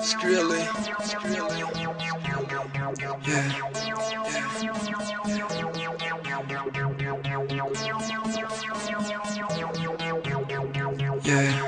Skrilla. Yeah.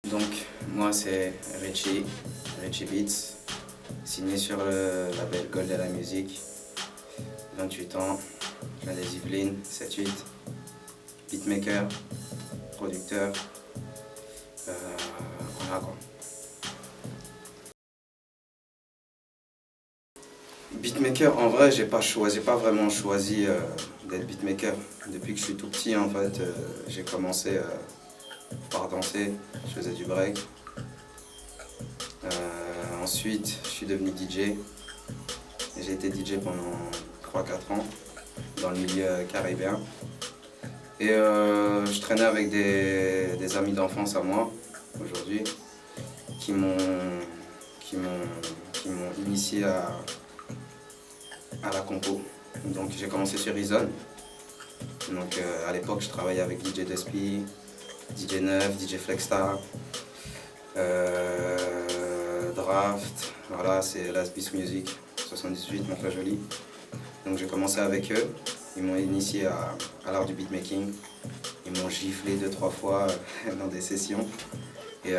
Donc, moi c'est Richie Beats, signé sur le label Goldena Music, 28 ans, je viens des Yvelines, 7-8, beatmaker, producteur, voilà quoi. Beatmaker, en vrai, j'ai pas vraiment choisi d'être beatmaker. Depuis que je suis tout petit, en fait, j'ai commencé par danser, je faisais du break. Ensuite, je suis devenu DJ. Et j'ai été DJ pendant 3-4 ans dans le milieu caribéen. Et je traînais avec des amis d'enfance à moi, aujourd'hui, qui m'ont initié à la compo. Donc j'ai commencé sur Reason. Donc à l'époque je travaillais avec DJ Despi, DJ Neuf, DJ Flexstar, Draft, voilà c'est Last Beast Music, 78, Montfort-Joli. Donc j'ai commencé avec eux, ils m'ont initié à l'art du beatmaking. Ils m'ont giflé 2-3 fois dans des sessions. Et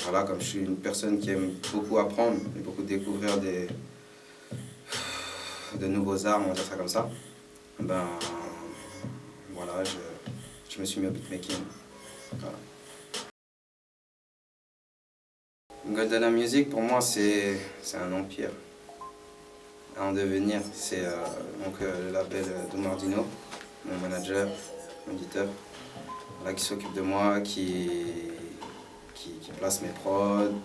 voilà, comme je suis une personne qui aime beaucoup apprendre et beaucoup découvrir de nouveaux arts, on va dire ça comme ça, ben voilà, je me suis mis au beatmaking. Voilà. Goldena Music pour moi c'est un empire en devenir. C'est donc le label d'Omardino, mon manager, mon éditeur, voilà, qui s'occupe de moi, qui place mes prods,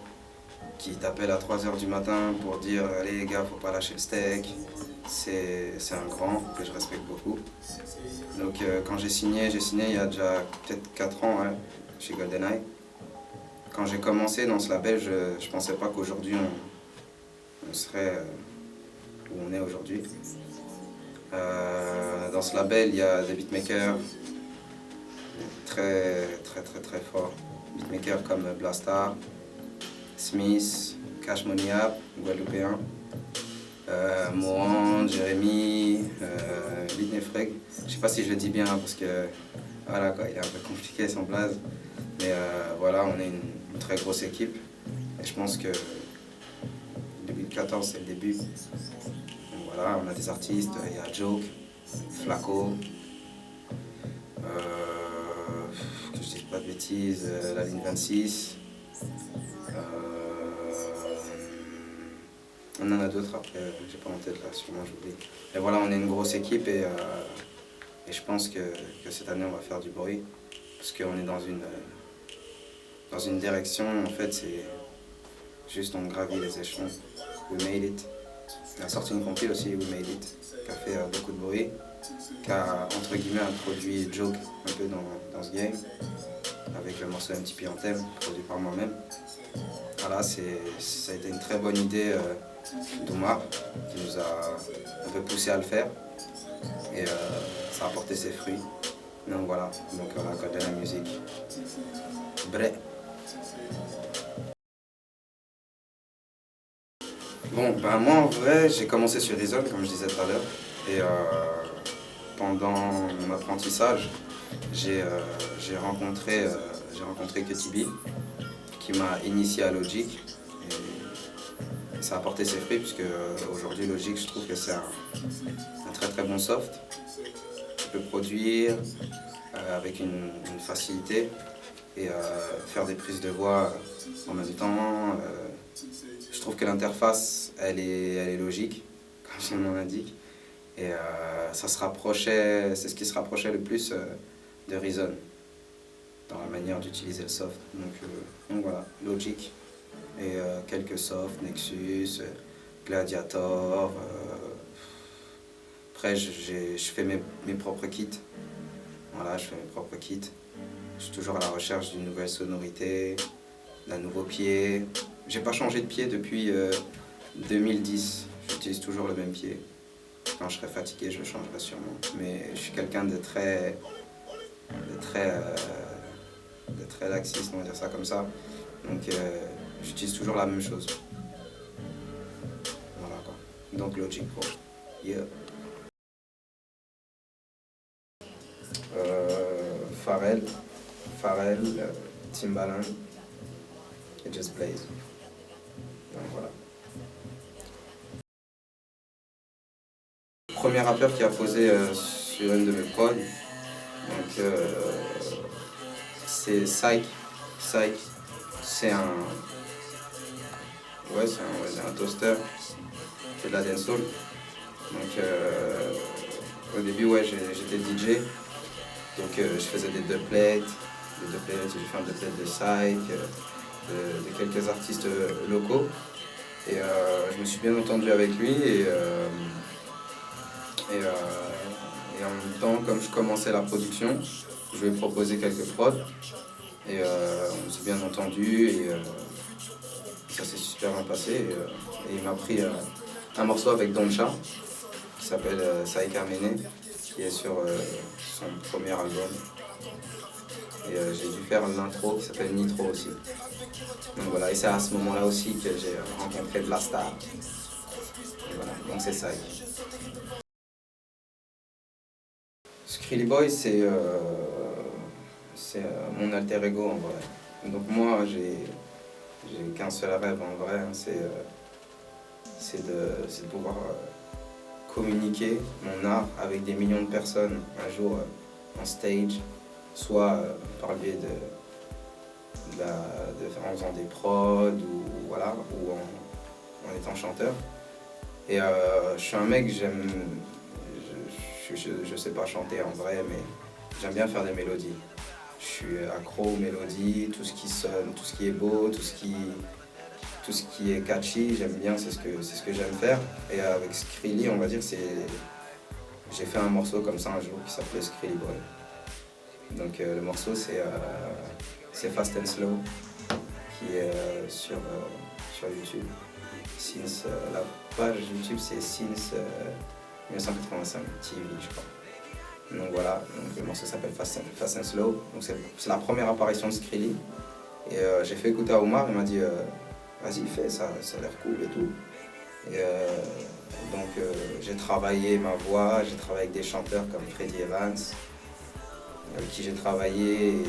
qui t'appelle à 3 h du matin pour dire allez les gars, faut pas lâcher le steak. C'est un grand que je respecte beaucoup. Donc quand j'ai signé il y a déjà peut-être 4 ans hein, chez GoldenEye. Quand j'ai commencé dans ce label, je pensais pas qu'aujourd'hui on serait où on est aujourd'hui. Dans ce label, il y a des beatmakers très forts. Beatmakers comme Blastar, Smith, Cash Money App, Guadeloupéen, Mohan, Jérémy, Lidnefreg. Je sais pas si je le dis bien parce que voilà quoi, il est un peu compliqué son blaze. Mais voilà, on est une très grosse équipe. Et je pense que 2014 c'est le début. Donc voilà, on a des artistes, il y a Joke, Flaco, que je dise pas de bêtises, la ligne 26. On en a d'autres après, j'ai pas en tête là, sûrement j'oublie. Et voilà, on est une grosse équipe et je pense que cette année on va faire du bruit. Parce qu'on est dans une direction, en fait c'est juste on gravit les échelons. We made it. On a sorti une compil aussi, We made it, qui a fait beaucoup de bruit, qui a entre guillemets introduit Joke un peu dans ce game, avec le morceau MTP Anthem, produit par moi-même. Voilà, ça a été une très bonne idée d'Oumar, qui nous a un peu poussé à le faire, et ça a porté ses fruits. Donc voilà, Goldena Music. Bref. Bon, ben moi en vrai, j'ai commencé sur Reason, comme je disais tout à l'heure, et pendant mon apprentissage, j'ai rencontré Kutibi, qui m'a initié à Logic, et ça a porté ses fruits, puisque aujourd'hui Logic, je trouve que c'est un très bon soft. Tu peux produire avec une facilité et faire des prises de voix en même temps. Je trouve que l'interface, elle est logique. son nom l'indique. Et ça se rapprochait, c'est ce qui se rapprochait le plus de Reason dans la manière d'utiliser le soft. Donc voilà, Logic et quelques softs, Nexus, Gladiator. Après, je fais mes propres kits. Voilà, je fais mes propres kits. Je suis toujours à la recherche d'une nouvelle sonorité, d'un nouveau pied. J'ai pas changé de pied depuis 2010. J'utilise toujours le même pied. Quand je serai fatigué, je le changerai sûrement. Mais je suis quelqu'un de très laxiste, on va dire ça comme ça. Donc j'utilise toujours la même chose. Voilà quoi. Donc Logic Pro. Yeah. Pharrell, Timbaland et Just Blaze. Donc voilà. Le premier rappeur qui a posé sur une de mes prods, donc c'est Psych. Psych, c'est un toaster, c'est de la dancehall. Donc au début j'étais DJ, donc je faisais des dubplates, j'ai fait un dubplate de Psych, de quelques artistes locaux. Et je me suis bien entendu avec lui et en même temps, comme je commençais la production, je lui ai proposé quelques prods et on s'est bien entendu et ça s'est super bien passé. Et il m'a pris un morceau avec Doncha qui s'appelle Saïk Arméné, qui est sur son premier album. Et j'ai dû faire l'intro qui s'appelle Nitro aussi. Donc voilà, et c'est à ce moment-là aussi que j'ai rencontré Blastar. Et voilà, donc c'est ça. Skrilly Boy, c'est mon alter ego en vrai. Donc moi, j'ai qu'un seul rêve en vrai, hein, c'est de pouvoir communiquer mon art avec des millions de personnes un jour en stage, soit par le biais en faisant des prods ou en étant chanteur. Et je suis un mec, je sais pas chanter en vrai, mais j'aime bien faire des mélodies. Je suis accro aux mélodies, tout ce qui sonne, tout ce qui est beau, tout ce qui est catchy, j'aime bien, c'est ce que j'aime faire. Et avec Skrilly, on va dire, j'ai fait un morceau comme ça un jour qui s'appelait Skrilly Boy. Donc le morceau c'est Fast and Slow, qui est sur YouTube. La page YouTube c'est Since 1985 TV, je crois. Donc voilà, donc le morceau s'appelle Fast and Slow. Donc c'est la première apparition de Skrilly. Et j'ai fait écouter à Omar, il m'a dit vas-y fais, ça a l'air cool et tout. Et donc j'ai travaillé ma voix, j'ai travaillé avec des chanteurs comme Freddie Evans, avec qui j'ai travaillé et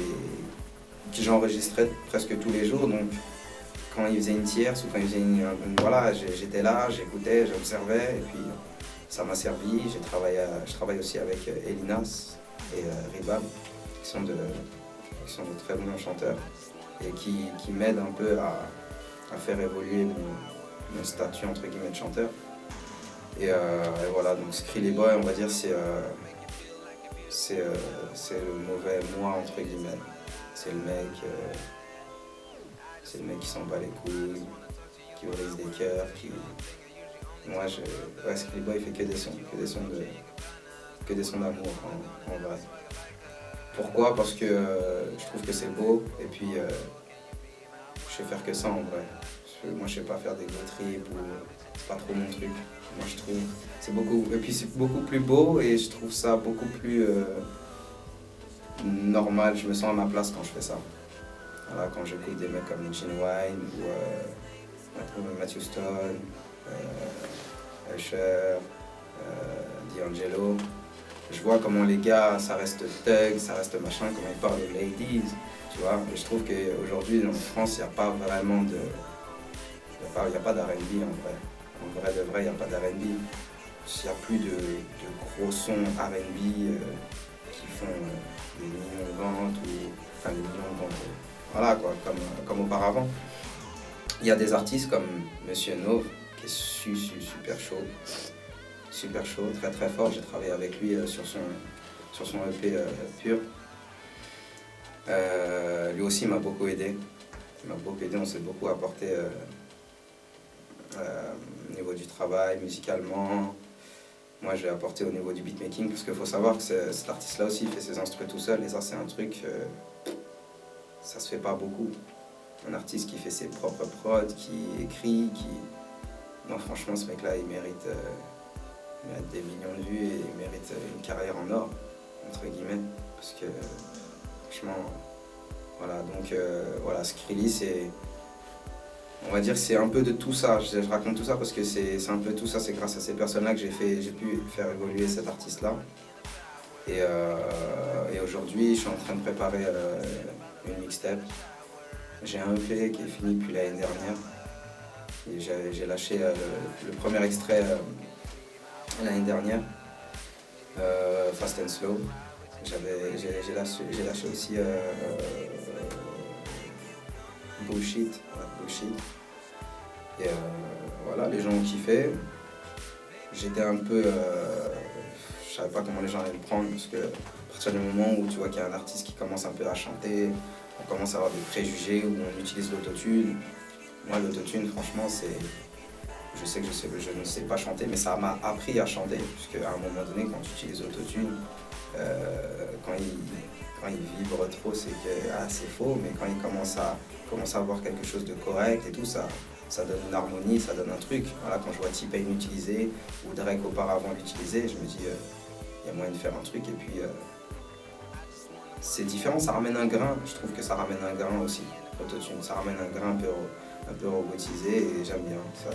qui j'enregistrais presque tous les jours. Donc quand il faisait une tierce ou quand il faisait voilà, j'étais là, j'écoutais, j'observais et puis ça m'a servi. Je travaille aussi avec Elinas et Ribam qui sont de très bons chanteurs et qui m'aident un peu à faire évoluer mon statut entre guillemets de chanteur. Et voilà, donc Skrilly Boy, on va dire, c'est le mauvais moi entre guillemets. C'est le mec qui s'en bat les couilles, qui brise des cœurs, Moi, Skrilly Boy fait que des sons d'amour en vrai. Pourquoi? Parce que je trouve que c'est beau et puis je sais faire que ça en vrai. Moi, je sais pas faire des gros trips ou c'est pas trop mon truc. Moi, je trouve c'est beaucoup plus beau et je trouve ça beaucoup plus normal. Je me sens à ma place quand je fais ça. Voilà, quand j'écoute des mecs comme Gene Wine ou Matthew Stone, Usher, D'Angelo. Je vois comment les gars, ça reste thug, ça reste machin, comment ils parlent aux ladies, tu vois. Et je trouve qu'aujourd'hui, en France, il n'y a pas vraiment de... Il n'y a pas d'R&B en vrai. En vrai de vrai, il n'y a pas d'R&B. Il n'y a plus de gros sons R&B qui font des millions de ventes des millions de ventes. Voilà quoi, comme auparavant. Il y a des artistes comme Monsieur Nov, qui est super chaud. super chaud, très très fort. J'ai travaillé avec lui sur son EP Pur. Lui aussi m'a beaucoup aidé. On s'est beaucoup apporté au niveau du travail, musicalement. Moi, j'ai apporté au niveau du beatmaking, parce qu'il faut savoir que cet artiste-là aussi, il fait ses instruments tout seul, et ça, c'est un truc, ça se fait pas beaucoup. Un artiste qui fait ses propres prods, qui écrit, Moi, franchement, ce mec-là, il mérite des millions de vues, et il mérite une carrière en or, entre guillemets, parce que, franchement, voilà, donc, voilà, Skrill, c'est... On va dire que c'est un peu de tout ça. Je raconte tout ça parce que c'est un peu tout ça. C'est grâce à ces personnes-là que j'ai pu faire évoluer cet artiste-là. Et aujourd'hui, je suis en train de préparer une mixtape. J'ai un EP qui est fini depuis l'année dernière. J'ai lâché le premier extrait l'année dernière, Fast and Slow. J'ai lâché aussi Bullshit. Et voilà, les gens ont kiffé. J'étais un peu... je savais pas comment les gens allaient le prendre, parce que à partir du moment où tu vois qu'il y a un artiste qui commence un peu à chanter, on commence à avoir des préjugés, où on utilise l'autotune. Moi, l'autotune, franchement, c'est... Je sais que je ne sais pas chanter, mais ça m'a appris à chanter, puisque à un moment donné, quand tu utilises l'autotune, quand il vibre trop, c'est que c'est faux, mais quand il commence à avoir quelque chose de correct et tout, ça donne une harmonie, ça donne un truc. Voilà, quand je vois T-Pain l'utiliser, ou Drake auparavant l'utiliser, je me dis, il y a moyen de faire un truc, et puis c'est différent, ça ramène un grain. Je trouve que ça ramène un grain aussi, l'autotune, ça ramène un grain un peu robotisé, et j'aime bien ça.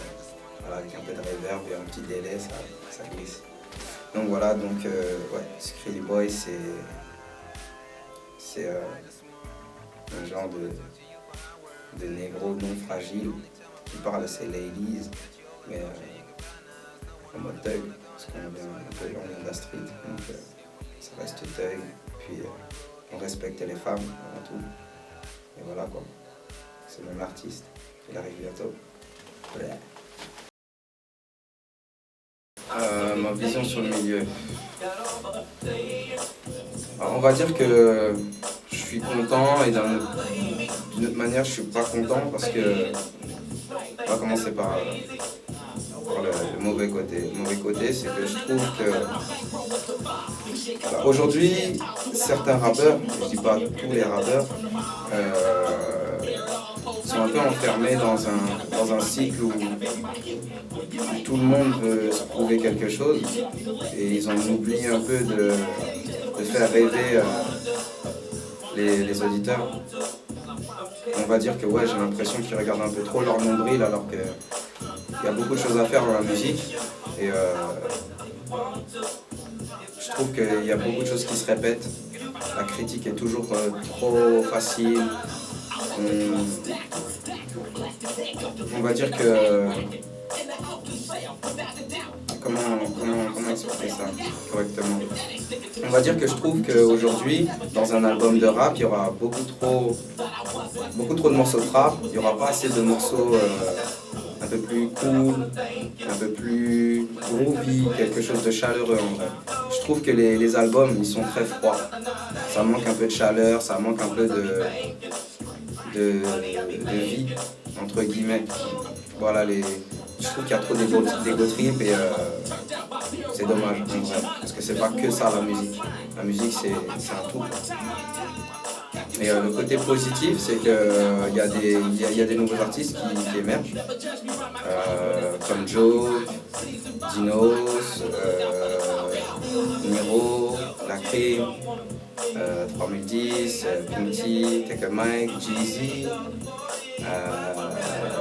Voilà, avec un peu de reverb et un petit délai, ça glisse. Donc voilà, donc ouais, Skrill Boy, c'est un genre de négro non fragile qui parle à ses ladies, mais en mode thug, parce qu'on vient de la street, donc ça reste thug, puis on respecte les femmes avant tout, et voilà quoi, c'est mon artiste, il arrive bientôt. Ouais. Ma vision sur le milieu. Alors, on va dire que je suis content, et d'une autre manière je suis pas content, parce que on va commencer par le mauvais côté. Le mauvais côté, c'est que je trouve que aujourd'hui, certains rappeurs, je dis pas tous les rappeurs, sont un peu enfermés dans un cycle où tout le monde veut se prouver quelque chose, et ils en oublient un peu de faire rêver les auditeurs. On va dire que ouais, j'ai l'impression qu'ils regardent un peu trop leur nombril, alors qu'il y a beaucoup de choses à faire dans la musique, et je trouve qu'il y a beaucoup de choses qui se répètent. La critique est toujours trop facile. On va dire que... Comment expliquer ça correctement? On va dire que je trouve qu'aujourd'hui, dans un album de rap, il y aura beaucoup trop de morceaux de rap. Il n'y aura pas assez de morceaux un peu plus cool, un peu plus groovy, quelque chose de chaleureux en vrai. Je trouve que les albums, ils sont très froids. Ça manque un peu de chaleur, ça manque un peu de vie, entre guillemets. Voilà, je trouve qu'il y a trop d'ego trip, et c'est dommage en vrai, parce que c'est pas que ça la musique. La musique, c'est un tout. Et le côté positif, c'est qu'il y a des nouveaux artistes qui émergent, comme Joe, Dinos, Niro, La Crime, 3010, Pinty, Take a Mike, Jeezy,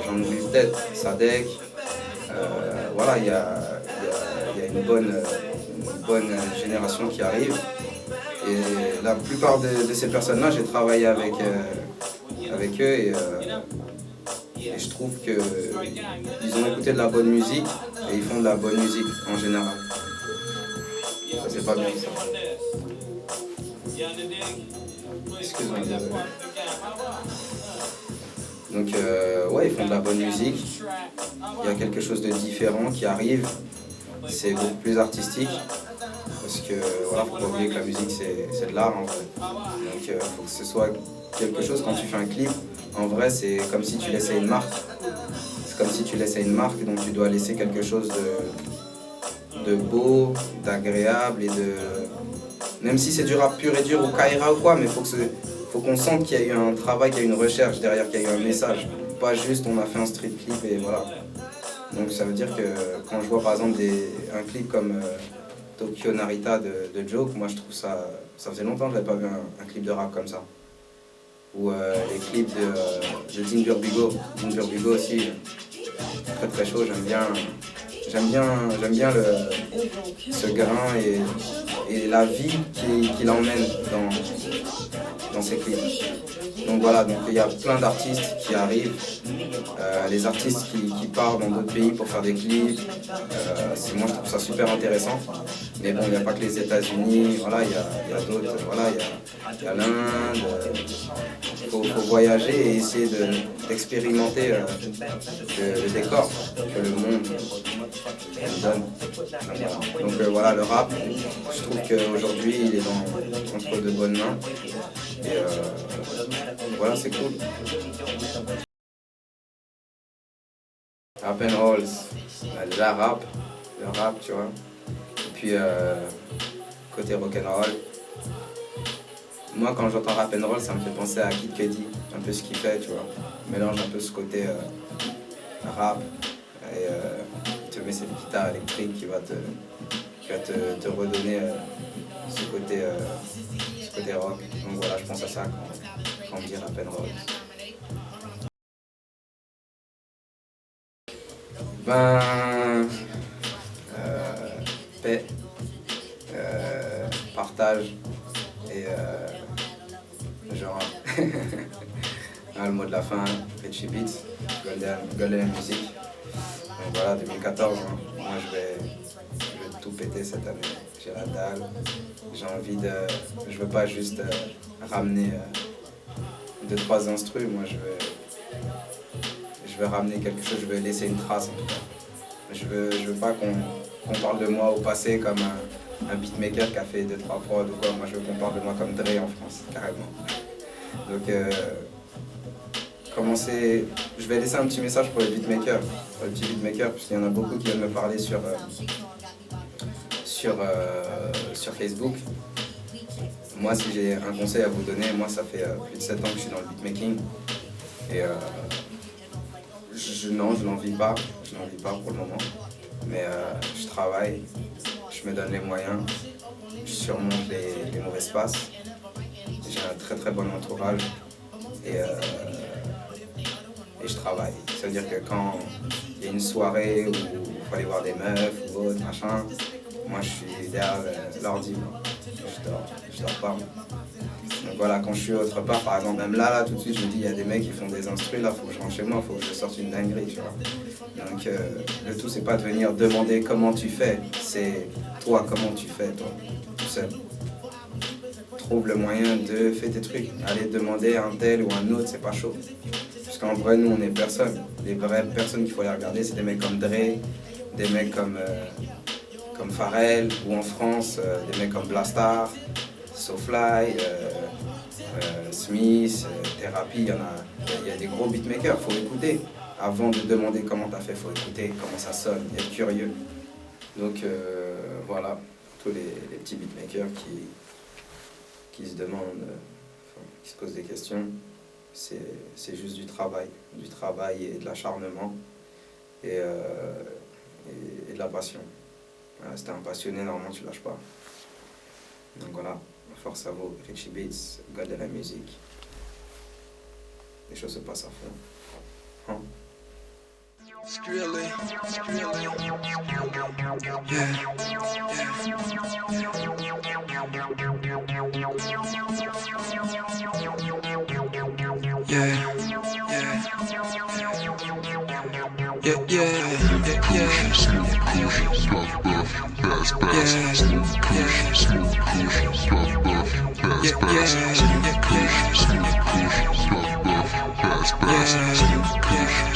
j'en oublie peut-être, Sadek. Voilà, il y a une bonne génération qui arrive. Et la plupart de ces personnes-là, j'ai travaillé avec eux, et je trouve qu'ils ont écouté de la bonne musique, et ils font de la bonne musique en général. Ça, c'est pas bien ça. Excuse-moi. Donc ouais, ils font de la bonne musique. Il y a quelque chose de différent qui arrive. c'est beaucoup plus artistique. Parce que voilà, faut pas oublier que la musique c'est de l'art en vrai. Donc faut que ce soit quelque chose quand tu fais un clip. En vrai, c'est comme si tu laissais une marque. C'est comme si tu laissais une marque, donc tu dois laisser quelque chose de beau, d'agréable et de. Même si c'est du rap pur et dur ou Kaira ou quoi, mais faut qu'on sente qu'il y a eu un travail, qu'il y a eu une recherche derrière, qu'il y a eu un message. Pas juste on a fait un street clip et voilà. Donc ça veut dire que quand je vois par exemple un clip comme Tokyo Narita de Joke, moi je trouve ça faisait longtemps que je n'avais pas vu un clip de rap comme ça. Ou les clips de Dean Burbigo. Dean Burbigo aussi, très très chaud, j'aime bien ce grain et la vie qu'il emmène dans ses clips. Donc voilà, donc il y a plein d'artistes qui arrivent, les artistes qui partent dans d'autres pays pour faire des clips. Moi je trouve ça super intéressant. Mais bon, il n'y a pas que les États-Unis, voilà, il y a d'autres, voilà, il y a l'Inde. Il faut voyager et essayer d'expérimenter le décor que le monde nous donne. Donc voilà, le rap, je trouve qu'aujourd'hui il est entre de bonnes mains. Et voilà, c'est cool. Rap and rolls, déjà le rap, tu vois. Et puis côté rock'n'roll, moi quand j'entends rap and roll, ça me fait penser à Kid Cudi, un peu ce qu'il fait, tu vois. Il mélange un peu ce côté rap et il te met cette guitare électrique qui va te redonner ce côté rock. Donc voilà, je pense à ça quand on dit rap and roll. Paix, partage et genre le mot de la fin, Richie Beats, Golden Music. Donc voilà, 2014, hein. Moi je vais tout péter cette année. J'ai la dalle, j'ai envie je veux pas juste ramener 2-3 instrus, moi je veux ramener quelque chose, je veux laisser une trace en tout cas. Je veux pas qu'on parle de moi au passé comme un beatmaker qui a fait 2-3 prods ou quoi. Moi je veux qu'on parle de moi comme Dre en France, carrément. Donc je vais laisser un petit message pour les beatmakers, parce qu'il y en a beaucoup qui viennent me parler sur Facebook. Moi si j'ai un conseil à vous donner, moi ça fait plus de 7 ans que je suis dans le beatmaking. Et je n'en vis pas pour le moment, mais je travaille, je me donne les moyens, je surmonte les mauvaises passes, j'ai un très très bon entourage et je travaille. Ça veut dire que quand il y a une soirée où il faut aller voir des meufs ou autre, machin, moi je suis derrière l'ordi, je dors pas. Donc voilà, quand je suis autre part, par exemple, même là tout de suite, je me dis, il y a des mecs qui font des instrus, là, faut que je rentre chez moi, faut que je sorte une dinguerie, tu vois. Donc le tout, c'est pas de venir demander comment tu fais, c'est toi, comment tu fais, toi, tout seul. Trouve le moyen de faire tes trucs. Aller demander à un tel ou un autre, c'est pas chaud. Parce qu'en vrai, nous, on est personne. Les vraies personnes qu'il faut aller regarder, c'est des mecs comme Dre, des mecs comme Pharrell, ou en France, des mecs comme Blastar, SoFly, Smith, Therapy, il y a des gros beatmakers, il faut écouter. Avant de demander comment t'as fait, il faut écouter comment ça sonne, être curieux. Donc voilà, tous les petits beatmakers qui se demandent, qui se posent des questions, c'est juste du travail et de l'acharnement et de la passion. Voilà, si t'es un passionné, normalement tu lâches pas. Donc voilà, force à vous, Richie Beats, Golden Music. Les choses se passent à fond. Hein? Skrilla. Yeah.